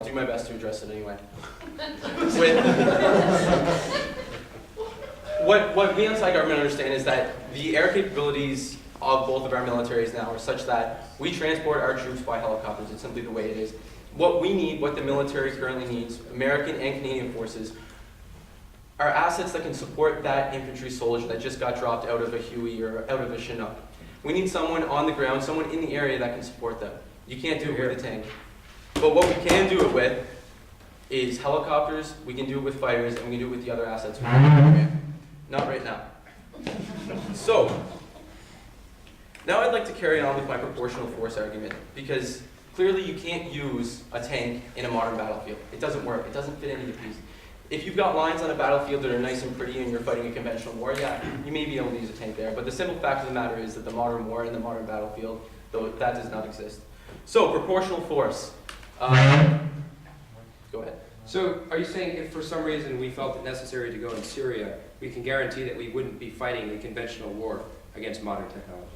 I'll do my best to address it anyway. What we on site government understand is that the air capabilities of both of our militaries now are such that we transport our troops by helicopters. It's simply the way it is. What we need, what the military currently needs, American and Canadian forces, are assets that can support that infantry soldier that just got dropped out of a Huey or out of a Chinook. We need someone on the ground, someone in the area that can support them. You can't do it with a tank. But what we can do it with is helicopters, we can do it with fighters, and we can do it with the other assets. Not right now. So, now I'd like to carry on with my proportional force argument, because clearly you can't use a tank in a modern battlefield. It doesn't work. It doesn't fit into the piece. If you've got lines on a battlefield that are nice and pretty and you're fighting a conventional war, yeah, you may be able to use a tank there. But the simple fact of the matter is that the modern war and the modern battlefield, though, that does not exist. So, proportional force. Go ahead. So, are you saying if for some reason we felt it necessary to go in Syria, we can guarantee that we wouldn't be fighting a conventional war against modern technology?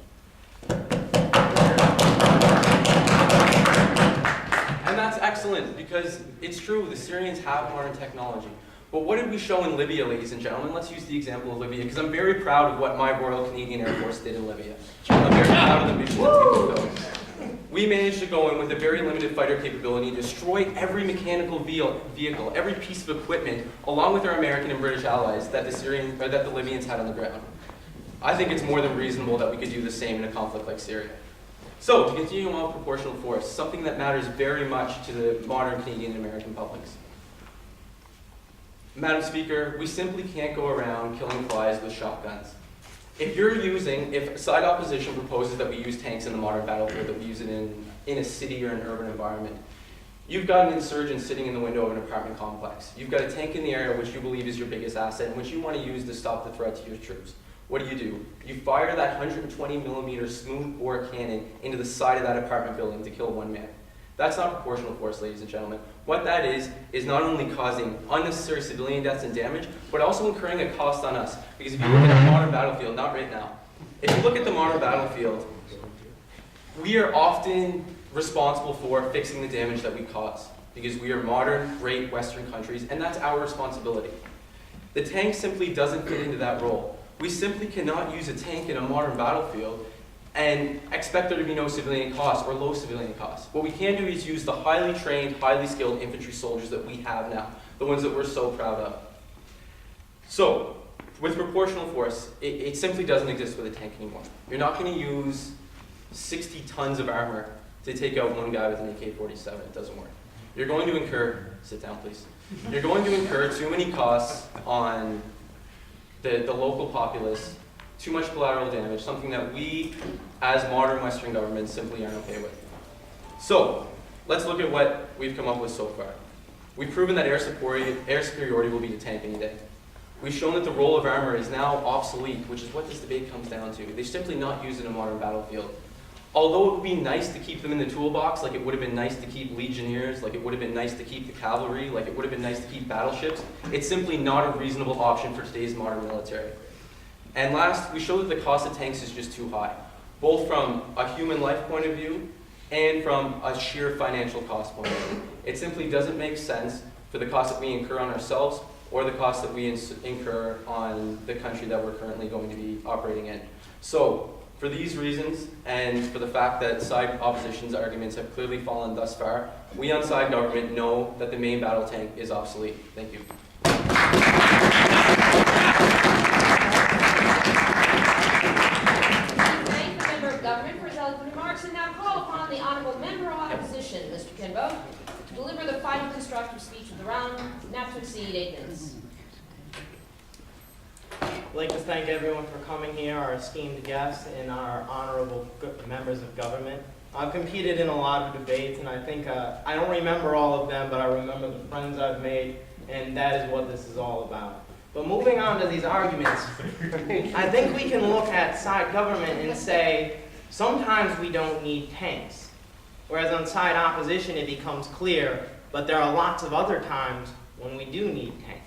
And that's excellent, because it's true, the Syrians have modern technology. But what did we show in Libya, ladies and gentlemen? Let's use the example of Libya, because I'm very proud of what my Royal Canadian Air Force did in Libya. I'm very proud of the mission that we fulfilled. We managed to go in with a very limited fighter capability and destroy every mechanical vehicle, every piece of equipment, along with our American and British allies that the Libyans had on the ground. I think it's more than reasonable that we could do the same in a conflict like Syria. So, to continue on with proportional force, something that matters very much to the modern Canadian and American publics. Madam Speaker, we simply can't go around killing flies with shotguns. If side opposition proposes that we use tanks in the modern battlefield, that we use it in a city or an urban environment, you've got an insurgent sitting in the window of an apartment complex. You've got a tank in the area which you believe is your biggest asset and which you want to use to stop the threat to your troops. What do? You fire that 120 millimeter smooth bore cannon into the side of that apartment building to kill one man. That's not proportional force, ladies and gentlemen. What that is not only causing unnecessary civilian deaths and damage, but also incurring a cost on us. Because if you look at the modern battlefield, not right now, if you look at the modern battlefield, we are often responsible for fixing the damage that we cause. Because we are modern, great Western countries, and that's our responsibility. The tank simply doesn't fit into that role. We simply cannot use a tank in a modern battlefield and expect there to be no civilian costs or low civilian costs. What we can do is use the highly trained, highly skilled infantry soldiers that we have now, the ones that we're so proud of. So, with proportional force, it simply doesn't exist with a tank anymore. You're not going to use 60 tons of armor to take out one guy with an AK-47. It doesn't work. You're going to incur, sit down please, you're going to incur too many costs on the local populace, too much collateral damage, something that we, as modern Western governments, simply aren't okay with. So, let's look at what we've come up with so far. We've proven that air superiority will beat a tank any day. We've shown that the role of armor is now obsolete, which is what this debate comes down to. They're simply not used in a modern battlefield. Although it would be nice to keep them in the toolbox, like it would have been nice to keep legionnaires, like it would have been nice to keep the cavalry, like it would have been nice to keep battleships, it's simply not a reasonable option for today's modern military. And last, we show that the cost of tanks is just too high, both from a human life point of view and from a sheer financial cost point of view. It simply doesn't make sense for the cost that we incur on ourselves or the cost that we incur on the country that we're currently going to be operating in. So, for these reasons, and for the fact that side opposition's arguments have clearly fallen thus far, we on side government know that the main battle tank is obsolete. Thank you. Thank the member of government for his eloquent remarks, and now call upon the honourable member of opposition, Mr. Kinbo, to deliver the final constructive speech of the round, not to exceed 8 minutes. I'd like to thank everyone for coming here, our esteemed guests and our honorable members of government. I've competed in a lot of debates, and I think I don't remember all of them, but I remember the friends I've made, and that is what this is all about. But moving on to these arguments, I think we can look at side government and say, sometimes we don't need tanks. Whereas on side opposition, it becomes clear, but there are lots of other times when we do need tanks.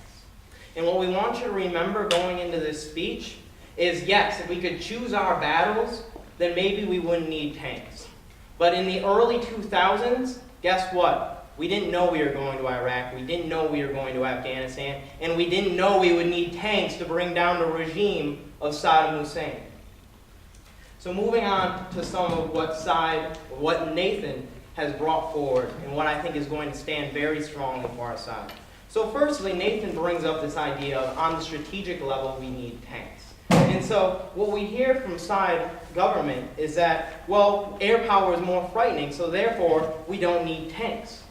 And what we want you to remember going into this speech is, yes, if we could choose our battles, then maybe we wouldn't need tanks. But in the early 2000s, guess what? We didn't know we were going to Iraq, we didn't know we were going to Afghanistan, and we didn't know we would need tanks to bring down the regime of Saddam Hussein. So moving on to some of what Nathan has brought forward and what I think is going to stand very strongly for our side. So firstly, Nathan brings up this idea of on the strategic level we need tanks. And so what we hear from side government is that, well, air power is more frightening, so therefore we don't need tanks.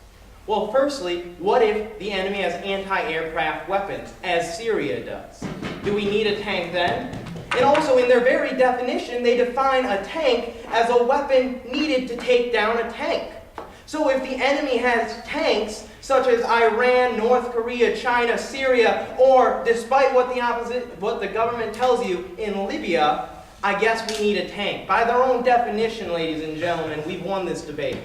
Well, firstly, what if the enemy has anti-aircraft weapons, as Syria does? Do we need a tank then? And also, in their very definition, they define a tank as a weapon needed to take down a tank. So if the enemy has tanks, such as Iran, North Korea, China, Syria, or despite what the government tells you in Libya, I guess we need a tank. By their own definition, ladies and gentlemen, we've won this debate.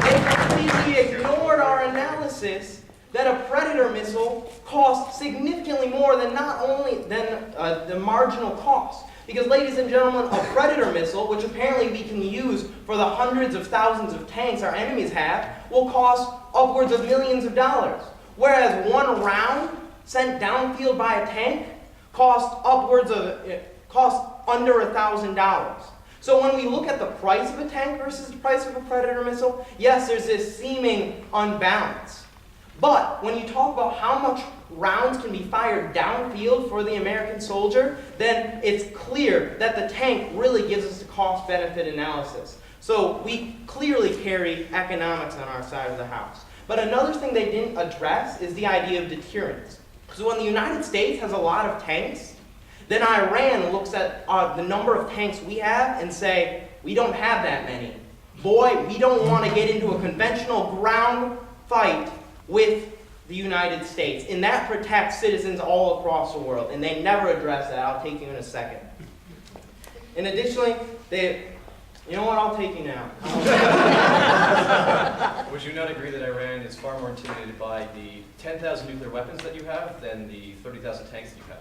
They completely ignored our analysis that a Predator missile costs significantly more than the marginal cost. Because, ladies and gentlemen, a Predator missile, which apparently we can use for the hundreds of thousands of tanks our enemies have, will cost upwards of millions of dollars. Whereas one round sent downfield by a tank costs under $1,000. So when we look at the price of a tank versus the price of a Predator missile, yes, there's this seeming unbalance. But when you talk about how much rounds can be fired downfield for the American soldier, then it's clear that the tank really gives us a cost-benefit analysis. So we clearly carry economics on our side of the house. But another thing they didn't address is the idea of deterrence. So when the United States has a lot of tanks, then Iran looks at the number of tanks we have and say, we don't have that many. Boy, we don't want to get into a conventional ground fight with the United States. And that protects citizens all across the world. And they never address that. I'll take you in a second. And additionally, you know what, I'll take you now. Would you not agree that Iran is far more intimidated by the 10,000 nuclear weapons that you have than the 30,000 tanks that you have?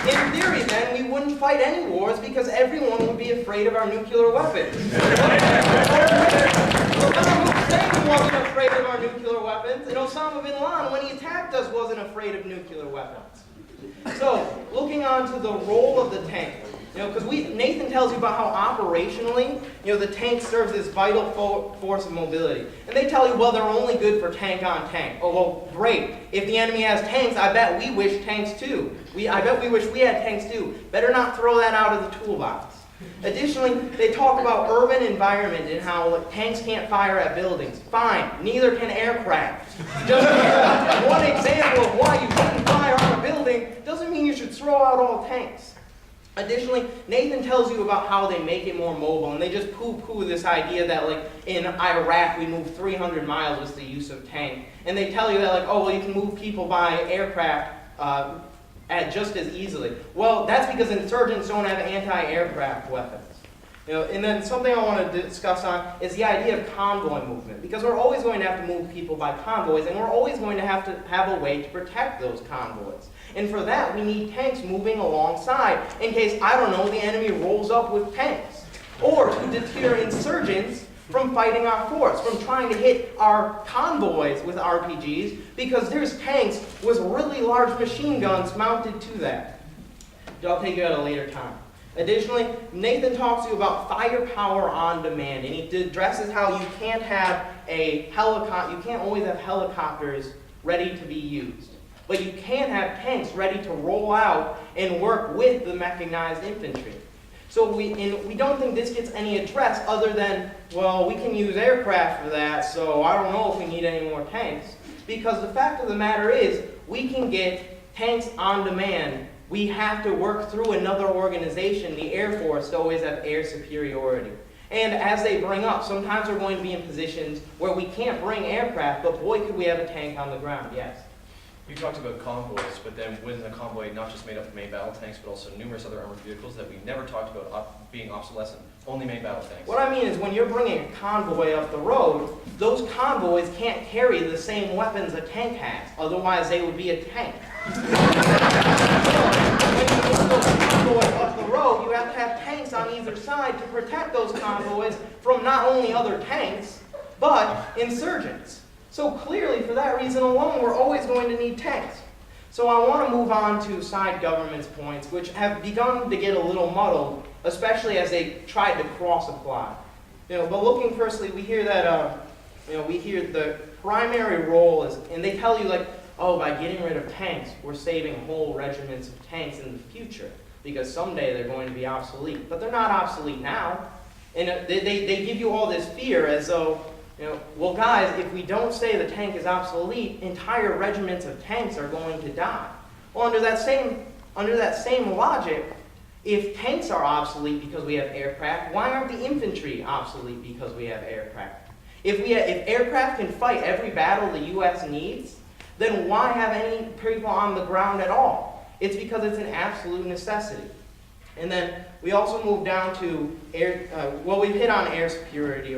In theory, then, we wouldn't fight any wars because everyone would be afraid of our nuclear weapons. Saddam Hussein wasn't afraid of our nuclear weapons, and Osama bin Laden, when he attacked us, wasn't afraid of nuclear weapons. So, looking on to the role of the tank, because Nathan tells you about how operationally, the tank serves this vital force of mobility. And they tell you, well, they're only good for tank on tank. Oh, well, great. If the enemy has tanks, I bet we wish tanks too. I bet we wish we had tanks too. Better not throw that out of the toolbox. Additionally, they talk about urban environment and how tanks can't fire at buildings. Fine, neither can aircraft. Just one example of why you shouldn't fire on a building doesn't mean you should throw out all tanks. Additionally, Nathan tells you about how they make it more mobile, and they just poo-poo this idea that, like, in Iraq we moved 300 miles with the use of tank. And they tell you that, like, oh, well, you can move people by aircraft just as easily. Well, that's because insurgents don't have anti-aircraft weapons. And then something I want to discuss on is the idea of convoy movement, because we're always going to have to move people by convoys, and we're always going to have a way to protect those convoys. And for that, we need tanks moving alongside in case, I don't know, the enemy rolls up with tanks. Or to deter insurgents from fighting our force, from trying to hit our convoys with RPGs, because there's tanks with really large machine guns mounted to that. I'll take you at a later time. Additionally, Nathan talks to you about firepower on demand, and he addresses how you can't always have helicopters ready to be used. But you can have tanks ready to roll out and work with the mechanized infantry. So we don't think this gets any address other than, well, we can use aircraft for that, so I don't know if we need any more tanks. Because the fact of the matter is, we can get tanks on demand. We have to work through another organization, the Air Force, to always have air superiority. And as they bring up, sometimes we're going to be in positions where we can't bring aircraft, but boy, could we have a tank on the ground, yes. You talked about convoys, but then wasn't a convoy not just made up of main battle tanks, but also numerous other armored vehicles that we never talked about being obsolescent? Only main battle tanks. What I mean is when you're bringing a convoy up the road, those convoys can't carry the same weapons a tank has. Otherwise, they would be a tank. When you move those convoys up the road, you have to have tanks on on either side to protect those convoys from not only other tanks, but insurgents. So clearly, for that reason alone, we're always going to need tanks. So I want to move on to side government's points, which have begun to get a little muddled, especially as they tried to cross-apply. But looking firstly, we hear that, we hear the primary role is, and they tell you like, oh, by getting rid of tanks, we're saving whole regiments of tanks in the future, because someday they're going to be obsolete. But they're not obsolete now. And they give you all this fear as though, well guys, if we don't say the tank is obsolete, entire regiments of tanks are going to die. Well, under that same logic, if tanks are obsolete because we have aircraft, why aren't the infantry obsolete because we have aircraft? If aircraft can fight every battle the U.S. needs, then why have any people on the ground at all? It's because it's an absolute necessity. And then we also move down to we hit on air superiority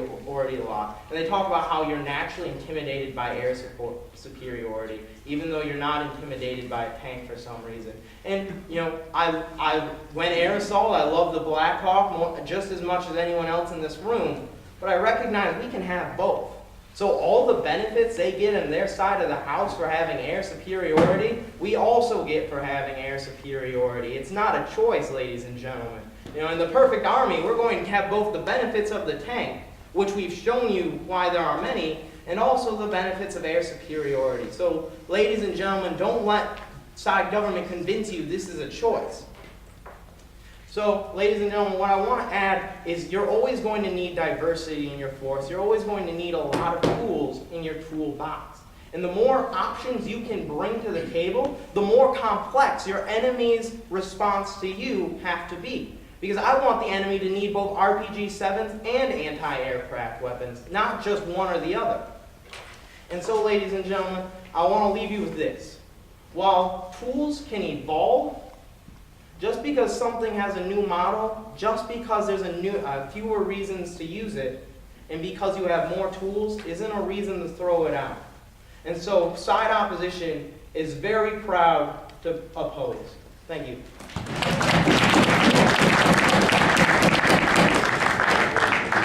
a lot. And they talk about how you're naturally intimidated by air superiority, even though you're not intimidated by a tank for some reason. And, when air assault, I love the Black Hawk just as much as anyone else in this room, but I recognize we can have both. So all the benefits they get on their side of the house for having air superiority, we also get for having air superiority. It's not a choice, ladies and gentlemen. In the perfect army, we're going to have both the benefits of the tank, which we've shown you why there are many, and also the benefits of air superiority. So, ladies and gentlemen, don't let side government convince you this is a choice. So, ladies and gentlemen, what I want to add is you're always going to need diversity in your force. You're always going to need a lot of tools in your toolbox. And the more options you can bring to the table, the more complex your enemy's response to you have to be. Because I want the enemy to need both RPG-7s and anti-aircraft weapons, not just one or the other. And so, ladies and gentlemen, I want to leave you with this. While tools can evolve, just because something has a new model, just because there's fewer reasons to use it, and because you have more tools, isn't a reason to throw it out. And so, side opposition is very proud to oppose. Thank you.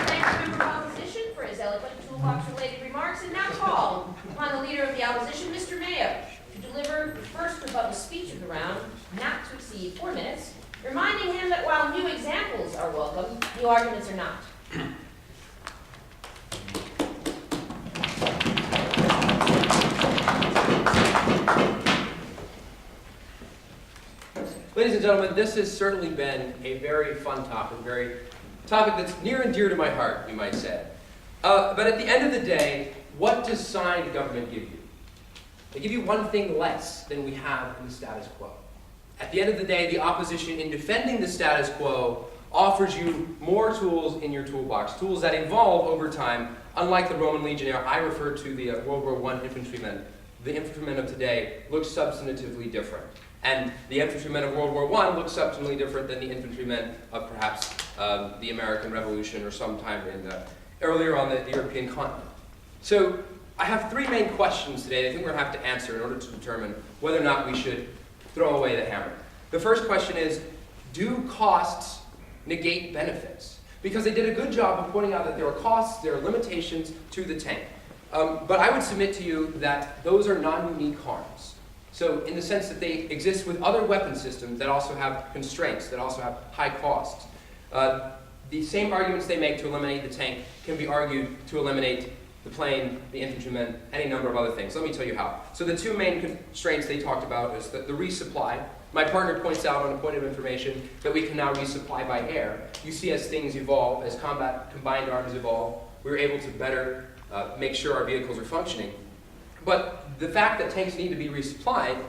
Thanks, member of opposition, for his eloquent toolbox-related remarks, and now call upon the leader of the opposition, Mr. Mayo, to deliver the first rebuttal speech of the round, not to exceed 4 minutes, reminding him that while new examples are welcome, new arguments are not. Ladies and gentlemen, this has certainly been a very fun topic, topic that's near and dear to my heart, you might say. But at the end of the day, what does side government give you? They give you one thing less than we have in the status quo. At the end of the day, the opposition in defending the status quo offers you more tools in your toolbox, tools that evolve over time. Unlike the Roman legionnaire, I refer to the World War I infantrymen. The infantrymen of today look substantively different. And the infantrymen of World War I look substantially different than the infantrymen of perhaps the American Revolution or sometime earlier on the European continent. So I have 3 main questions today that I think we're going to have to answer in order to determine whether or not we should throw away the hammer. The first question is, do costs negate benefits? Because they did a good job of pointing out that there are costs, there are limitations to the tank. But I would submit to you that those are non-unique harms. So in the sense that they exist with other weapon systems that also have constraints, that also have high costs. The same arguments they make to eliminate the tank can be argued to eliminate the plane, the infantrymen, any number of other things. Let me tell you how. So the 2 main constraints they talked about is the resupply. My partner points out on a point of information that we can now resupply by air. You see, as things evolve, as combined arms evolve, we're able to better make sure our vehicles are functioning. But the fact that tanks need to be resupplied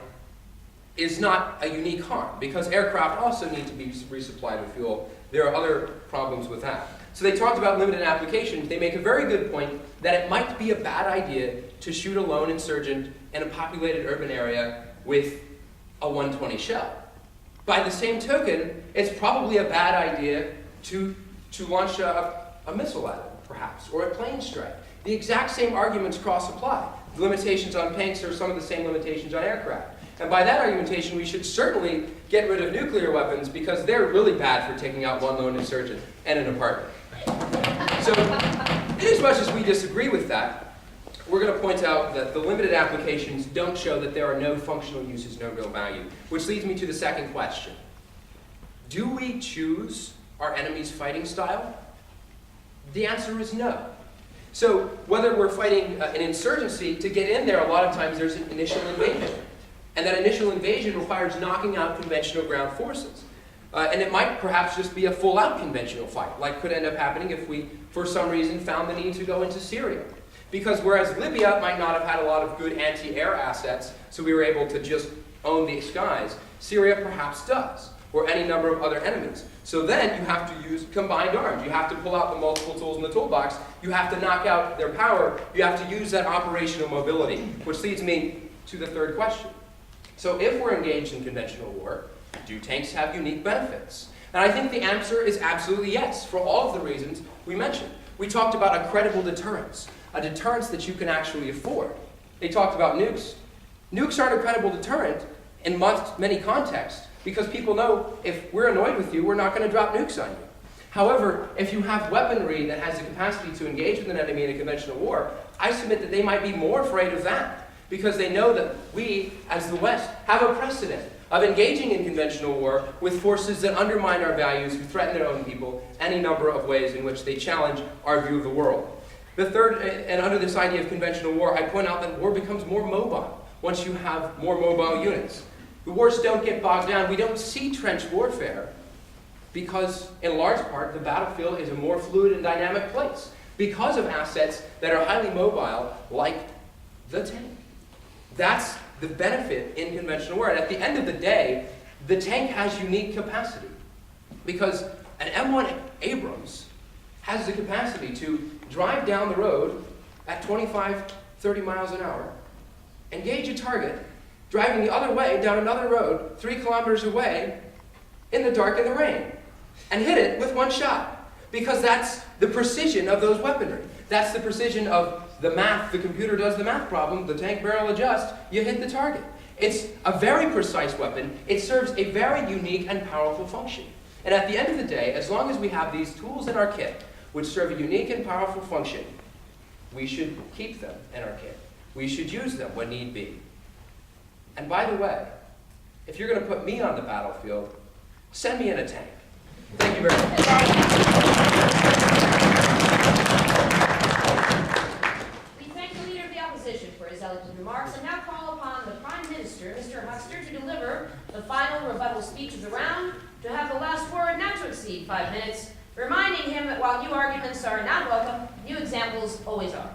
is not a unique harm, because aircraft also need to be resupplied with fuel. There are other problems with that. So they talked about limited applications. They make a very good point that it might be a bad idea to shoot a lone insurgent in a populated urban area with a 120 shell. By the same token, it's probably a bad idea to launch a missile at it, perhaps, or a plane strike. The exact same arguments cross-apply. The limitations on tanks are some of the same limitations on aircraft. And by that argumentation, we should certainly get rid of nuclear weapons because they're really bad for taking out one lone insurgent and an apartment. So, inasmuch as we disagree with that, we're going to point out that the limited applications don't show that there are no functional uses, no real value. Which leads me to the second question. Do we choose our enemy's fighting style? The answer is no. So whether we're fighting an insurgency, to get in there, a lot of times there's an initial invasion. And that initial invasion requires knocking out conventional ground forces. And it might perhaps just be a full-out conventional fight, like could end up happening if we, for some reason, found the need to go into Syria. Because whereas Libya might not have had a lot of good anti-air assets, so we were able to just own the skies, Syria perhaps does, or any number of other enemies. So then you have to use combined arms. You have to pull out the multiple tools in the toolbox. You have to knock out their power. You have to use that operational mobility, which leads me to the third question. So if we're engaged in conventional war, do tanks have unique benefits? And I think the answer is absolutely yes, for all of the reasons we mentioned. We talked about a credible deterrence, a deterrence that you can actually afford. They talked about nukes. Nukes aren't a credible deterrent in many contexts, because people know if we're annoyed with you, we're not going to drop nukes on you. However, if you have weaponry that has the capacity to engage with an enemy in a conventional war, I submit that they might be more afraid of that, because they know that we, as the West, have a precedent of engaging in conventional war with forces that undermine our values, who threaten their own people, any number of ways in which they challenge our view of the world. The third, and under this idea of conventional war, I point out that war becomes more mobile once you have more mobile units. The wars don't get bogged down. We don't see trench warfare because, in large part, the battlefield is a more fluid and dynamic place because of assets that are highly mobile, like the tank. That's the benefit in conventional war. And at the end of the day, the tank has unique capacity because an M1 Abrams has the capacity to drive down the road at 25, 30 miles an hour, engage a target, driving the other way down another road 3 kilometers away in the dark and the rain, and hit it with one shot. Because that's the precision of those weaponry. That's the precision of the math. The computer does the math problem, the tank barrel adjusts, you hit the target. It's a very precise weapon. It serves a very unique and powerful function. And at the end of the day, as long as we have these tools in our kit, which serve a unique and powerful function, we should keep them in our kit. We should use them when need be. And by the way, if you're going to put me on the battlefield, send me in a tank. Thank you very much. We thank the Leader of the Opposition for his eloquent remarks and now call upon the Prime Minister, Mr. Huster, to deliver the final rebuttal speech of the round, to have the last word not to exceed 5 minutes, reminding him that while new arguments are not welcome, new examples always are.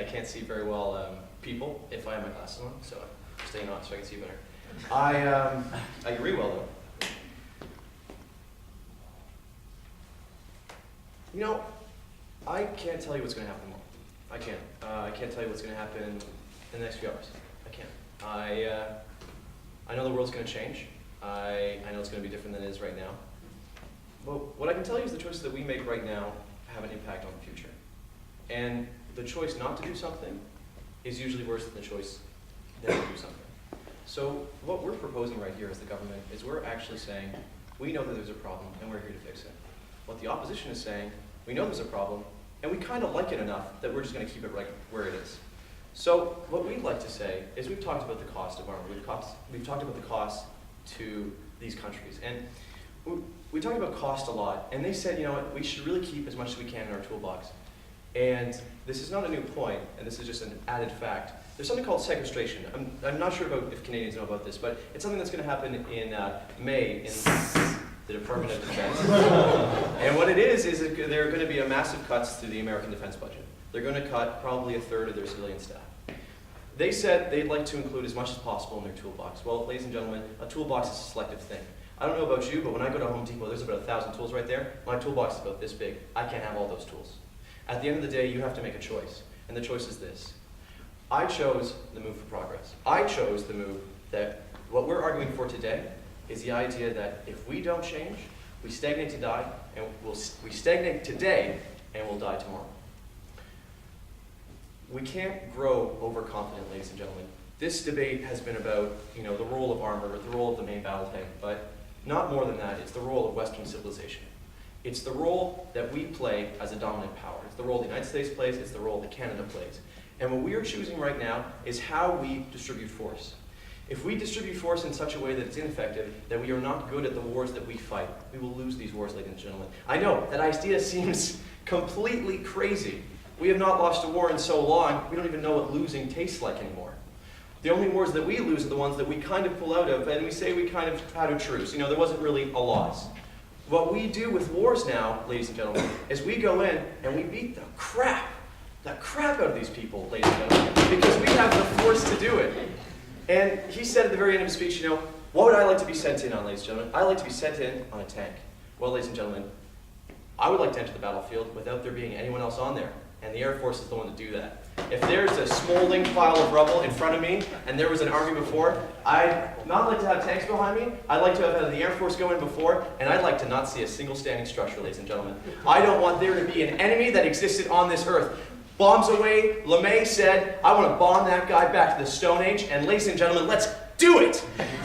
I can't see very well people if I have my glasses on, so I'm staying on so I can see better. I agree well though. You know, I can't tell you what's going to happen tomorrow. I can't. I can't tell you what's going to happen in the next few hours. I can't. I know the world's going to change. I know it's going to be different than it is right now. But what I can tell you is the choices that we make right now have an impact on the future. And the choice not to do something is usually worse than the choice then to do something. So what we're proposing right here as the government is we're actually saying, we know that there's a problem and we're here to fix it. What the opposition is saying, we know there's a problem and we kind of like it enough that we're just going to keep it right where it is. So what we'd like to say is we've talked about the cost of armor. We've talked about the cost to these countries. And we talked about cost a lot. And they said, you know what, we should really keep as much as we can in our toolbox. And this is not a new point, and this is just an added fact. There's something called sequestration. I'm not sure about if Canadians know about this, but it's something that's going to happen in May in the Department of Defense. And what it is there are going to be a massive cuts to the American defense budget. They're going to cut probably a third of their civilian staff. They said they'd like to include as much as possible in their toolbox. Well, ladies and gentlemen, a toolbox is a selective thing. I don't know about you, but when I go to Home Depot, there's about 1,000 tools right there. My toolbox is about this big. I can't have all those tools. At the end of the day, you have to make a choice. And the choice is this. I chose the move for progress. I chose the move that what we're arguing for today is the idea that if we don't change, we stagnate to die, and we stagnate today, and we'll die tomorrow. We can't grow overconfident, ladies and gentlemen. This debate has been about, the role of armor, the role of the main battle tank, but not more than that. It's the role of Western civilization. It's the role that we play as a dominant power. It's the role the United States plays. It's the role that Canada plays. And what we are choosing right now is how we distribute force. If we distribute force in such a way that it's ineffective, that we are not good at the wars that we fight, we will lose these wars, ladies and gentlemen. I know that idea seems completely crazy. We have not lost a war in so long, we don't even know what losing tastes like anymore. The only wars that we lose are the ones that we kind of pull out of, and we say we kind of had a truce. There wasn't really a loss. What we do with wars now, ladies and gentlemen, is we go in and we beat the crap out of these people, ladies and gentlemen, because we have the force to do it. And he said at the very end of his speech, what would I like to be sent in on, ladies and gentlemen? I'd like to be sent in on a tank. Well, ladies and gentlemen, I would like to enter the battlefield without there being anyone else on there. And the Air Force is the one to do that. If there's a smoldering pile of rubble in front of me, and there was an army before, I'd not like to have tanks behind me, I'd like to have had the Air Force go in before, and I'd like to not see a single standing structure, ladies and gentlemen. I don't want there to be an enemy that existed on this earth. Bombs away, LeMay said, I want to bomb that guy back to the Stone Age, and ladies and gentlemen, let's do it!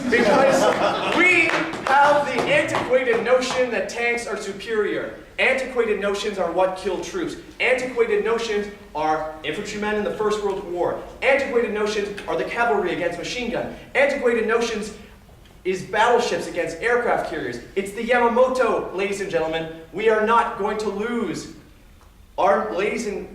Because we have the antiquated notion that tanks are superior. Antiquated notions are what kill troops. Antiquated notions are infantrymen in the First World War. Antiquated notions are the cavalry against machine gun. Antiquated notions is battleships against aircraft carriers. It's the Yamamoto, ladies and gentlemen. We are not going to lose. Our ladies and...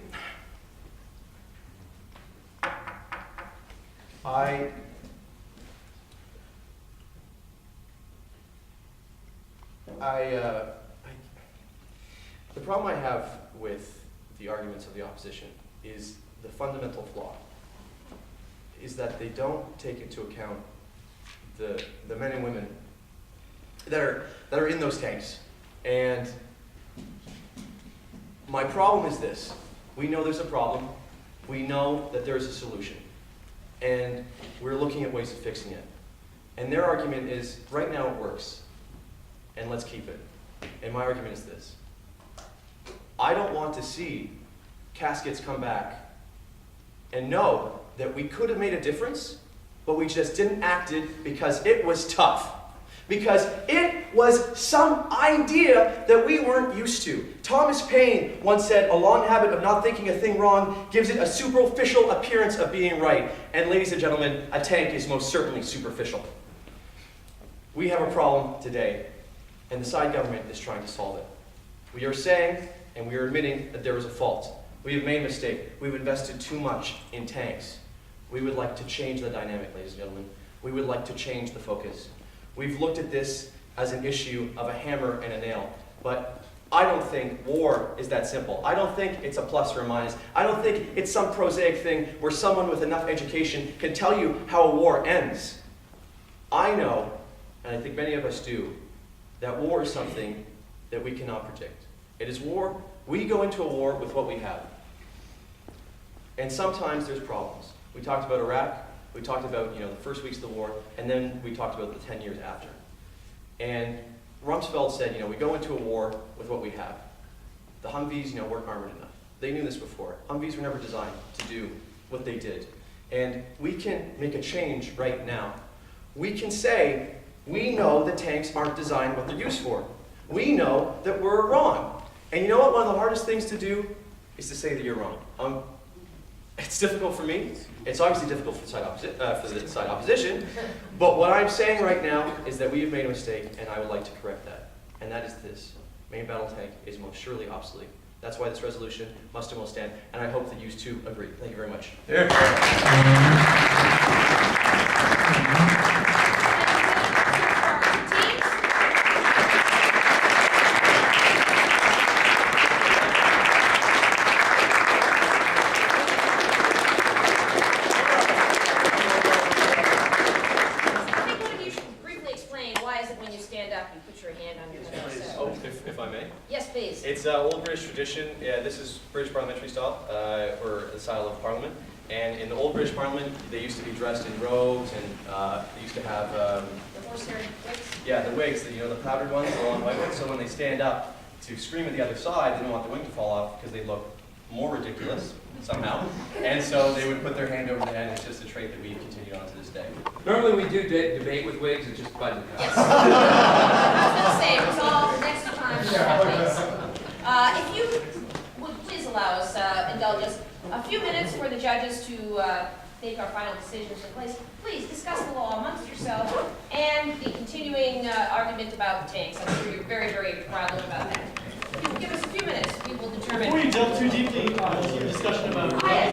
The problem I have with the arguments of the opposition is the fundamental flaw, is that they don't take into account the men and women that are in those tanks. And my problem is this. We know there's a problem. We know that there's a solution. And we're looking at ways of fixing it. And their argument is, right now it works, and let's keep it. And my argument is this. I don't want to see caskets come back and know that we could have made a difference, but we just didn't act it because it was tough. Because it was some idea that we weren't used to. Thomas Paine once said, a long habit of not thinking a thing wrong gives it a superficial appearance of being right. And ladies and gentlemen, a tank is most certainly superficial. We have a problem today, and the side government is trying to solve it. We are saying, and we are admitting that there is a fault. We have made a mistake. We've invested too much in tanks. We would like to change the dynamic, ladies and gentlemen. We would like to change the focus. We've looked at this as an issue of a hammer and a nail, but I don't think war is that simple. I don't think it's a plus or a minus. I don't think it's some prosaic thing where someone with enough education can tell you how a war ends. I know, and I think many of us do, that war is something that we cannot predict. It is war. We go into a war with what we have. And sometimes there's problems. We talked about Iraq. We talked about, the first weeks of the war, and then we talked about the 10 years after. And Rumsfeld said, we go into a war with what we have. The Humvees, weren't armored enough. They knew this before. Humvees were never designed to do what they did. And we can make a change right now. We can say, we know that tanks aren't designed what they're used for. We know that we're wrong. And you know what? One of the hardest things to do is to say that you're wrong. It's difficult for me. It's obviously difficult for the side opposition. But what I'm saying right now is that we have made a mistake, and I would like to correct that. And that is this. Main battle tank is most surely obsolete. That's why this resolution must and will stand, and I hope that you too agree. Thank you very much. up, you put your hand on your head. Oh, if I may. Yes, please. It's old British tradition. Yeah, this is British parliamentary style, or the style of parliament. And in the old British parliament, they used to be dressed in robes, and they used to have The horsehair wigs? yeah, the wigs, the powdered ones, the long white ones. So when they stand up to scream at the other side, they don't want the wing to fall off because they look more ridiculous somehow. And so they would put their hand over the head. It's just a trait that we continue on to this day. Normally we do debate with wigs, it's just budget. Yes. I was going to say, resolve next time, please. If you would please allow us, indulge us, a few minutes for the judges to make our final decisions in place. Please discuss the law amongst yourselves and the continuing argument about tanks. I'm sure you're very, very proud about that. If you give us a few minutes, we will determine. Before you delve too deeply into your discussion about